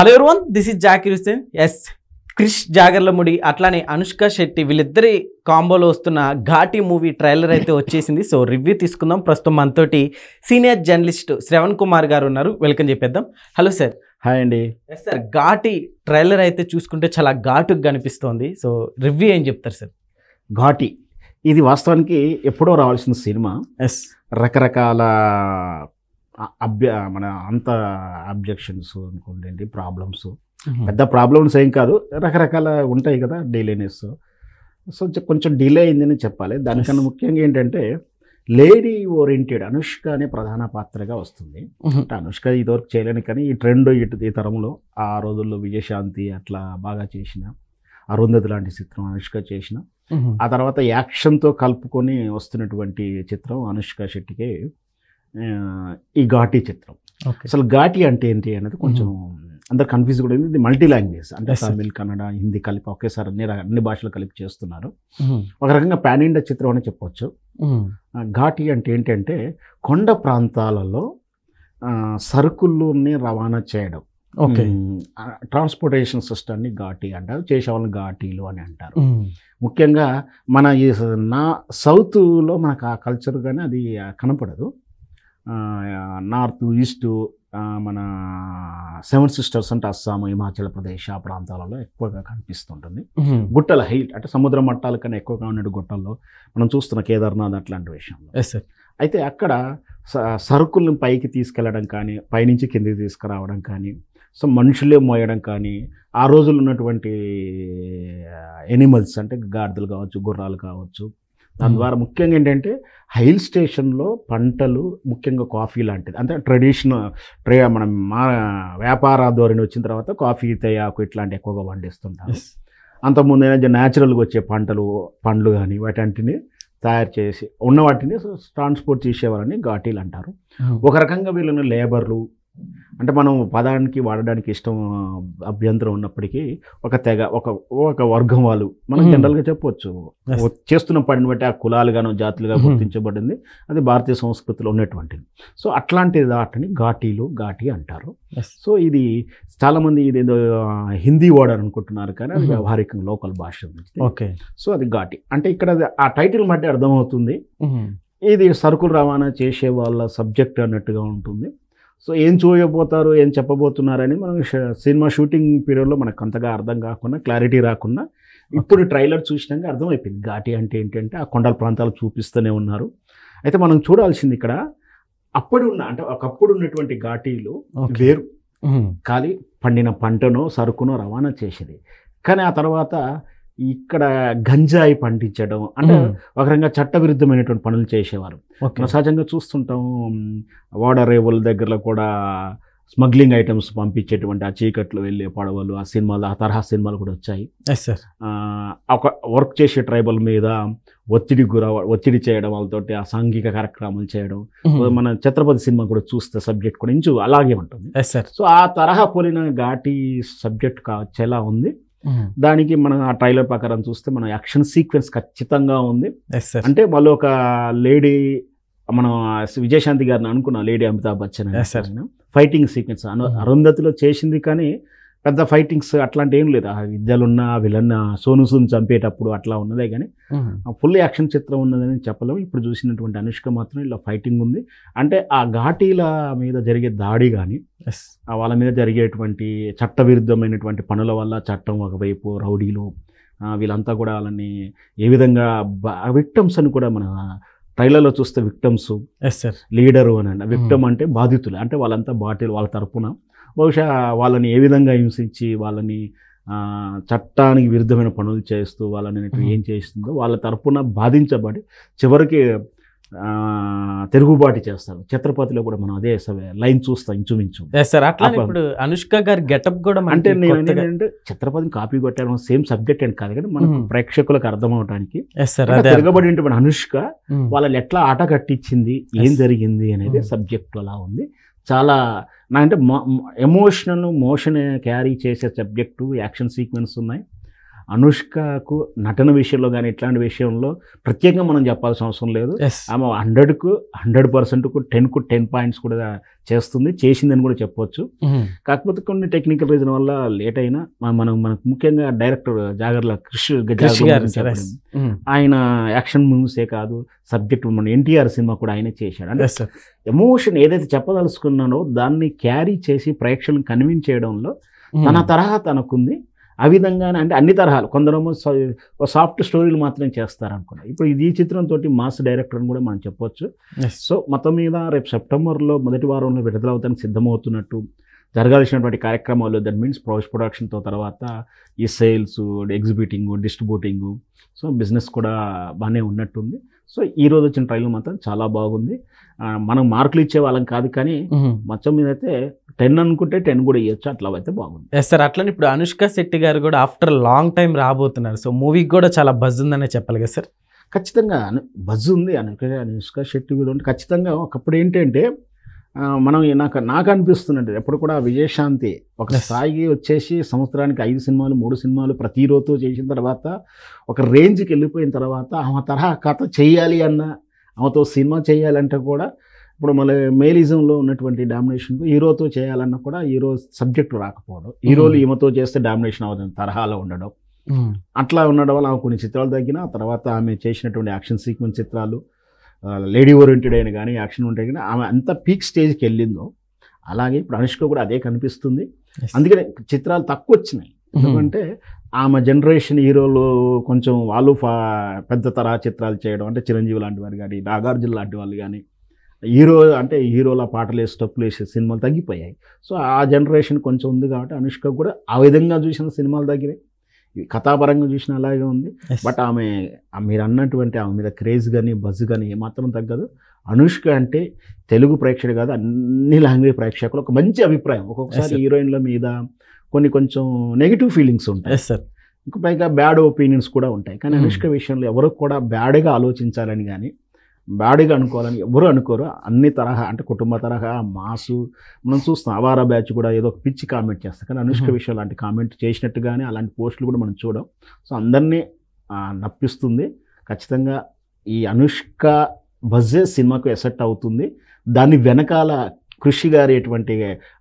Hello everyone, this is Zakir Hussain. Yes, Krish Jagarlamudi అట్లానే అనుష్క శెట్టి వీళ్ళిద్దరి కాంబోలో వస్తున్న ఘాటి మూవీ ట్రైలర్ అయితే వచ్చేసింది. సో రివ్యూ తీసుకుందాం. ప్రస్తుతం మనతోటి సీనియర్ జర్నలిస్ట్ శ్రవణ్ కుమార్ గారు ఉన్నారు. వెల్కమ్ చెప్పేద్దాం. Hello sir. హాయ్ అండి. ఎస్ సార్, ఘాటి ట్రైలర్ అయితే చూసుకుంటే చాలా ఘాటుగా కనిపిస్తోంది. సో రివ్యూ ఏం చెప్తారు సార్? ఘాటి ఇది వాస్తవానికి ఎప్పుడో రావాల్సిన సినిమా. ఎస్, రకరకాల మన అంత అబ్జెక్షన్స్ అనుకోండి, ప్రాబ్లమ్స్, పెద్ద ప్రాబ్లమ్స్ ఏం కాదు, రకరకాల ఉంటాయి కదా, డిలేనెస్. సో కొంచెం డిలే అయిందని చెప్పాలి. దానికన్నా ముఖ్యంగా ఏంటంటే లేడీ ఓరియంటెడ్ అనుష్క అనే ప్రధాన పాత్రగా వస్తుంది. అంటే అనుష్క ఇదివరకు చేయలేని, కానీ ఈ ట్రెండ్ ఈ తరంలో ఆ రోజుల్లో విజయశాంతి అట్లా బాగా చేసిన, అరుంధతి లాంటి చిత్రం అనుష్క చేసిన, ఆ తర్వాత యాక్షన్తో కలుపుకొని వస్తున్నటువంటి చిత్రం అనుష్క శెట్టికి ఈ ఘాటి చిత్రం. అసలు ఘాటి అంటే ఏంటి అనేది కొంచెం అందరు కన్ఫ్యూజ్ కూడా. ఇది మల్టీ లాంగ్వేజ్, అంటే తమిళ్, కన్నడ, హిందీ కలిపి ఒకేసారి అన్ని భాషలు కలిపి చేస్తున్నారు. ఒక రకంగా పాన్ ఇండియా చిత్రం అని చెప్పొచ్చు. ఘాటి అంటే ఏంటంటే కొండ ప్రాంతాలలో సరుకుల్ని రవాణా చేయడం, ట్రాన్స్పోర్టేషన్ సిస్టమ్ని ఘాటి అంటారు. చేసేవాళ్ళని ఘాటీలు అని అంటారు. ముఖ్యంగా మన ఈ సౌత్లో మనకు ఆ కల్చర్ కానీ అది కనపడదు. నార్త్, ఈస్ట్, మన సెవెన్ సిస్టర్స్ అంటే అస్సాం, హిమాచల్ ప్రదేశ్ ఆ ప్రాంతాలలో ఎక్కువగా కనిపిస్తుంటుంది. గుట్టల హైట్ అంటే సముద్ర మట్టాల కన్నా ఎక్కువగా ఉన్న గుట్టల్లో మనం చూస్తున్న కేదార్నాథ్ అట్లాంటి విషయంలో. అయితే అక్కడ సరుకులను పైకి తీసుకెళ్ళడం కానీ, పైనుంచి కిందికి తీసుకురావడం కానీ, సో మనుషులే మోయడం కానీ, ఆ రోజుల్లో ఉన్నటువంటి ఎనిమల్స్ అంటే గాడిదలు కావచ్చు, గుర్రాలు కావచ్చు. దాని ద్వారా ముఖ్యంగా ఏంటంటే హిల్ స్టేషన్లో పంటలు, ముఖ్యంగా కాఫీ లాంటిది, అంటే మనం వ్యాపార ధోరణి వచ్చిన తర్వాత కాఫీ, తేయాకు ఇట్లాంటి ఎక్కువగా పండిస్తుంటారు. అంతకుముందు ఏంటంటే న్యాచురల్గా వచ్చే పండ్లు కానీ వాటిని తయారు చేసి ఉన్న వాటిని ట్రాన్స్పోర్ట్ చేసేవారని ఘాటీలు అంటారు. ఒక రకంగా వీళ్ళని లేబర్లు, అంటే మనం పదానికి వాడడానికి ఇష్టం అభ్యంతరం ఉన్నప్పటికీ ఒక తెగ, ఒక వర్గం వాళ్ళు మనం జనరల్గా చెప్పవచ్చు. చేస్తున్న పనిని బట్టి ఆ కులాలుగానో జాతులుగా గుర్తించబడింది. అది భారతీయ సంస్కృతిలో ఉన్నటువంటిది. సో అట్లాంటి దాటిని ఘాటి అంటారు. సో ఇది చాలామంది ఇది హిందీ వర్డ్ అనుకుంటున్నారు, కానీ అది వ్యవహారికంగా లోకల్ భాష. సో అది ఘాటి అంటే ఇక్కడ ఆ టైటిల్ బట్టి అర్థమవుతుంది. ఇది సరుకులు రవాణా చేసే వాళ్ళ సబ్జెక్ట్ అన్నట్టుగా ఉంటుంది. సో ఏం చూయబోతారు, ఏం చెప్పబోతున్నారని మనం సినిమా షూటింగ్ పీరియడ్లో మనకు అంతగా అర్థం కాకుండా, క్లారిటీ రాకుండా, ఇప్పుడు ట్రైలర్ చూసినాక అర్థమైపోయింది ఘాటి అంటే ఏంటంటే ఆ కొండల ప్రాంతాలు చూపిస్తూనే ఉన్నారు. అయితే మనం చూడాల్సింది ఇక్కడ అంటే ఒకప్పుడు ఉన్నటువంటి ఘాటీలు వేరు, ఖాళీ పండిన పంటనో సరుకునో రవాణా చేసేది. కానీ ఆ తర్వాత ఇక్కడ గంజాయి పండించడం అంటే ఒక రకంగా చట్టవిరుద్ధమైనటువంటి పనులు చేసేవారు. సహజంగా చూస్తుంటాం ఓడరేవుల దగ్గరలో కూడా స్మగ్లింగ్ ఐటమ్స్ పంపించేటువంటి ఆ చీకట్లు వెళ్ళే పడవలు, ఆ సినిమాలు, ఆ తరహా సినిమాలు కూడా వచ్చాయి. ఒక వర్క్ చేసే ట్రైబల్ మీద ఒత్తిడి చేయడం, వాళ్ళతోటి ఆ సాంఘిక కార్యక్రమాలు చేయడం. మన ఛత్రపతి సినిమా కూడా చూస్తే సబ్జెక్ట్ కూడా ఇంచు అలాగే ఉంటుంది. సో ఆ తరహా పోలిన ఘాటి సబ్జెక్ట్ కావచ్చేలా ఉంది. దానికి మనం ఆ ట్రైలర్ ప్రకారం చూస్తే మన యాక్షన్ సీక్వెన్స్ ఖచ్చితంగా ఉంది. అంటే వాళ్ళు ఒక లేడీ, మనం విజయశాంతి గారిని అనుకున్న lady Amitabh Bachchan fighting sequence అరుంధతిలో చేసింది, కానీ పెద్ద ఫైటింగ్స్ అట్లాంటి ఏం లేదు. ఆ విద్యలున్న విలన్ సోను సూద్ చంపేటప్పుడు అట్లా ఉన్నదే, కానీ ఫుల్ యాక్షన్ చిత్రం ఉన్నదని చెప్పలేము. ఇప్పుడు చూసినటువంటి అనుష్క మాత్రం ఇలా ఫైటింగ్ ఉంది. అంటే ఆ ఘాటీల మీద జరిగే దాడి కానీ, వాళ్ళ మీద జరిగేటువంటి చట్టవిరుద్ధమైనటువంటి పనుల వల్ల చట్టం ఒకవైపు, రౌడీలు వీళ్ళంతా కూడా వాళ్ళని ఏ విధంగా విక్టమ్స్ అని కూడా మన ట్రైలర్లో చూస్తే విక్టమ్స్, లీడరు అని, విక్టమ్ అంటే బాధితులు, అంటే వాళ్ళంతా వాళ్ళ తరపున బహుశా వాళ్ళని ఏ విధంగా హింసించి వాళ్ళని చట్టానికి విరుద్ధమైన పనులు చేస్తూ వాళ్ళని ఏం చేస్తుందో వాళ్ళ తరపున బాధించబడి చివరికి తిరుగుబాటు చేస్తారు. ఛత్రపతిలో కూడా మనం అదే లైన్ చూస్తాం ఇంచుమించు. ఇప్పుడు అనుష్క గారి గెటప్ కూడా అంటే నేను ఏంటంటే ఛత్రపతిని కాపీ కొట్టాను, సేమ్ సబ్జెక్ట్ అని కాదు, కానీ మన ప్రేక్షకులకు అర్థం అవడానికి తిరగబడి ఉంటే మన అనుష్క వాళ్ళని ఎట్లా ఆట కట్టించింది, ఏం జరిగింది అనేది సబ్జెక్ట్ అలా ఉంది. చాలా అంటే మోషన్ క్యారీ చేసే సబ్జెక్టు, యాక్షన్ సీక్వెన్స్ ఉన్నాయి. అనుష్కకు నటన విషయంలో కానీ ఇట్లాంటి విషయంలో ప్రత్యేకంగా మనం చెప్పాల్సిన అవసరం లేదు. ఆమె 100కు 100%కు 10కు 10 పాయింట్స్ కూడా చేసిందని కూడా చెప్పవచ్చు. కాకపోతే కొన్ని టెక్నికల్ రీజన్ వల్ల లేట్ అయినా మనకు ముఖ్యంగా డైరెక్టర్ జాగర్ల క్రిష్ ఆయన యాక్షన్ మూవీసే కాదు, సబ్జెక్ట్ మన ఎన్టీఆర్ సినిమా కూడా ఆయనే చేశాడు. అంటే ఎమోషన్ ఏదైతే చెప్పదలుచుకున్నానో దాన్ని క్యారీ చేసి ప్రేక్షకులను కన్విన్స్ చేయడంలో తన తరహా తనకుంది. ఆ విధంగానే అంటే అన్ని తరహాలు, కొందరేమో సాఫ్ట్ స్టోరీలు మాత్రమే చేస్తారనుకున్నా. ఇప్పుడు ఈ చిత్రంతో మాస్ డైరెక్టర్ అని కూడా మనం చెప్పొచ్చు. సో మొత్తం మీద రేపు సెప్టెంబర్లో మొదటి వారంలో విడుదలవుతానికి సిద్ధమవుతున్నట్టు జరగాల్సినటువంటి కార్యక్రమాలు, దట్ మీన్స్ పోస్ట్ ప్రొడక్షన్తో తర్వాత ఈ sales, exhibiting, distributing, so business కూడా బాగానే ఉన్నట్టుంది. సో ఈరోజు వచ్చిన ట్రైలర్ మాత్రం చాలా బాగుంది. మనం మార్కులు ఇచ్చే వాళ్ళం కాదు, కానీ మొత్తం మీద అయితే 10 అనుకుంటే 10 కూడా ఇవ్వచ్చు, అట్లా అయితే బాగుంది. ఎస్ సార్, అట్లనే ఇప్పుడు అనుష్క శెట్టి గారు కూడా ఆఫ్టర్ లాంగ్ టైం రాబోతున్నారు. సో మూవీకి కూడా చాలా బజ్ ఉందనే చెప్పాలి కదా సార్? ఖచ్చితంగా బజ్ ఉంది అనుష్క శెట్టి మీద ఉంటే ఖచ్చితంగా. ఒకప్పుడు ఏంటంటే మనం నాకు అనిపిస్తున్నట్టు ఎప్పుడు కూడా విజయశాంతి ఒక స్థాయికి వచ్చేసి సంవత్సరానికి 5 సినిమాలు 3 సినిమాలు ప్రతి రోజు చేసిన తర్వాత ఒక రేంజ్కి వెళ్ళిపోయిన తర్వాత ఆమె తరహా కథ చేయాలి అన్న, ఆమెతో సినిమా చేయాలంటే కూడా ఇప్పుడు మళ్ళీ మేలిజంలో ఉన్నటువంటి డామినేషన్కు హీరోతో చేయాలన్నా కూడా హీరో సబ్జెక్టు రాకపోవడం, హీరోలు ఈమెతో చేస్తే డామినేషన్ అవుతుంది తరహాలో ఉండడం, అట్లా ఉండడం వల్ల ఆమె కొన్ని చిత్రాలు తగ్గిన తర్వాత ఆమె చేసినటువంటి యాక్షన్ సీక్వెన్స్ చిత్రాలు, లేడీ ఓరియంటెడ్ అయిన కానీ యాక్షన్ ఉంటే కానీ ఆమె అంత పీక్ స్టేజ్కి వెళ్ళిందో అలాగే ఇప్పుడు అనుష్క కూడా అదే కనిపిస్తుంది. అందుకనే చిత్రాలు తక్కువ వచ్చినాయి. ఎందుకంటే ఆమె జనరేషన్ హీరోలు కొంచెం వాళ్ళు పెద్ద తరహా చిత్రాలు చేయడం, అంటే చిరంజీవి లాంటి వారు కానీ నాగార్జున లాంటి వాళ్ళు కానీ హీరోల పాటలు వేసి స్టెప్పులు వేసే సినిమాలు తగ్గిపోయాయి. సో ఆ జనరేషన్ కొంచెం ఉంది కాబట్టి అనుష్క కూడా ఆ విధంగా చూసిన సినిమాలు తగ్గినాయి, కథాపరంగా చూసిన అలాగే ఉంది. బట్ ఆమె మీరు అన్నటువంటి ఆమె మీద క్రేజ్ కానీ బజ్ కానీ ఏమాత్రం తగ్గదు. అనుష్క అంటే తెలుగు ప్రేక్షకుడు కాదు, అన్ని లాంగ్వేజ్ ప్రేక్షకులు ఒక మంచి అభిప్రాయం. ఒక్కొక్కసారి హీరోయిన్ల మీద కొంచెం నెగిటివ్ ఫీలింగ్స్ ఉంటాయి, ఇంకా పైగా బ్యాడ్ ఒపీనియన్స్ కూడా ఉంటాయి. కానీ అనుష్క విషయంలో ఎవరు కూడా బ్యాడ్గా ఆలోచించాలని కానీ బ్యాడ్గా అనుకోవాలని ఎవరు అనుకోరు. అన్ని తరహా అంటే కుటుంబ తరహా మాసు మనం చూస్తాం. అవారా బ్యాచ్ కూడా ఏదో ఒక పిచ్చి కామెంట్ చేస్తాం, కానీ అనుష్క విషయం అలాంటి కామెంట్ చేసినట్టుగానే అలాంటి పోస్టులు కూడా మనం చూడం. సో అందరినీ నప్పిస్తుంది. ఖచ్చితంగా ఈ అనుష్క బజ్జే సినిమాకు ఎసెట్ అవుతుంది. దాని వెనకాల కృషి గారి ఎటువంటి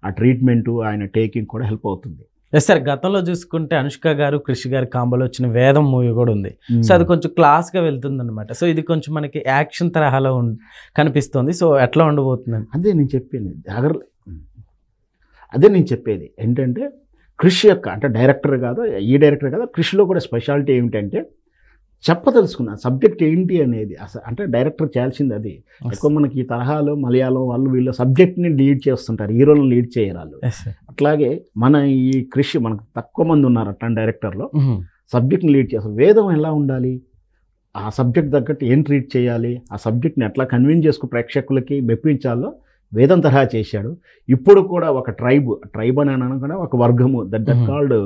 ఆ ట్రీట్మెంటు ఆయన టేకింగ్ కూడా హెల్ప్ అవుతుంది. ఎస్ సార్, గతంలో చూసుకుంటే అనుష్క గారు కృషి గారి కాంబోలో వచ్చిన వేదం మూవీ కూడా ఉంది. సో అది కొంచెం క్లాస్గా వెళ్తుంది అనమాట. సో ఇది కొంచెం మనకి యాక్షన్ తరహాలో కనిపిస్తుంది. సో ఎట్లా ఉండబోతుందండి? అదే నేను చెప్పేది ఏంటంటే కృషి యొక్క అంటే డైరెక్టర్ కాదు, ఈ డైరెక్టర్ కాదు, కృషిలో కూడా స్పెషాలిటీ ఏమిటంటే చెప్పదలుచుకున్నా సబ్జెక్ట్ ఏంటి అనేది. అంటే డైరెక్టర్ చేయాల్సింది అది. ఎక్కువ మనకి ఈ తరహాలో మలయాళం వాళ్ళు వీళ్ళు సబ్జెక్ట్ని లీడ్ చేస్తుంటారు, హీరోలను లీడ్ చేయరాళ్ళు. అట్లాగే మన ఈ కృషి మనకు తక్కువ మంది ఉన్నారు అట్లాంటి డైరెక్టర్లో సబ్జెక్ట్ని లీడ్ చేస్తారు. వేదం ఎలా ఉండాలి, ఆ సబ్జెక్ట్ తగ్గట్టు ఏం ట్రీట్ చేయాలి, ఆ సబ్జెక్ట్ని ఎట్లా కన్విన్స్ చేసుకుని ప్రేక్షకులకి మెప్పించాలో వేదం తరహా చేశాడు. ఇప్పుడు కూడా ఒక ట్రైబ్ అని అనకుండా ఒక వర్గము దట్ కాల్డ్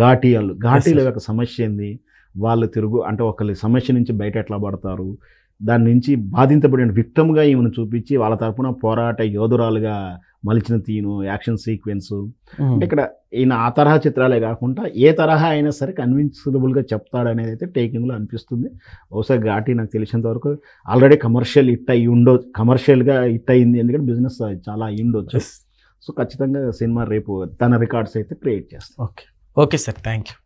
ఘాటీల యొక్క సమస్య ఏంది, వాళ్ళు అంటే ఒకరి సమస్య నుంచి బయట ఎట్లా పడతారు, దాని నుంచి బాధించబడిన విక్టమ్గా ఈమెను చూపించి వాళ్ళ తరపున పోరాట యోధురాలుగా మలిచిన తీను యాక్షన్ సీక్వెన్స్. అంటే ఇక్కడ ఈయన ఆ తరహా చిత్రాలే కాకుండా ఏ తరహా అయినా సరే కన్విన్సిబుల్గా చెప్తాడనేది అయితే టేకింగ్లో అనిపిస్తుంది. బహుశా ఘాటి నాకు తెలిసినంత వరకు ఆల్రెడీ కమర్షియల్గా హిట్ అయింది, ఎందుకంటే బిజినెస్ చాలా అయ్యి ఉండొచ్చు. సో ఖచ్చితంగా సినిమా రేపు తన రికార్డ్స్ అయితే క్రియేట్ చేస్తాం. Okay sir, thank you.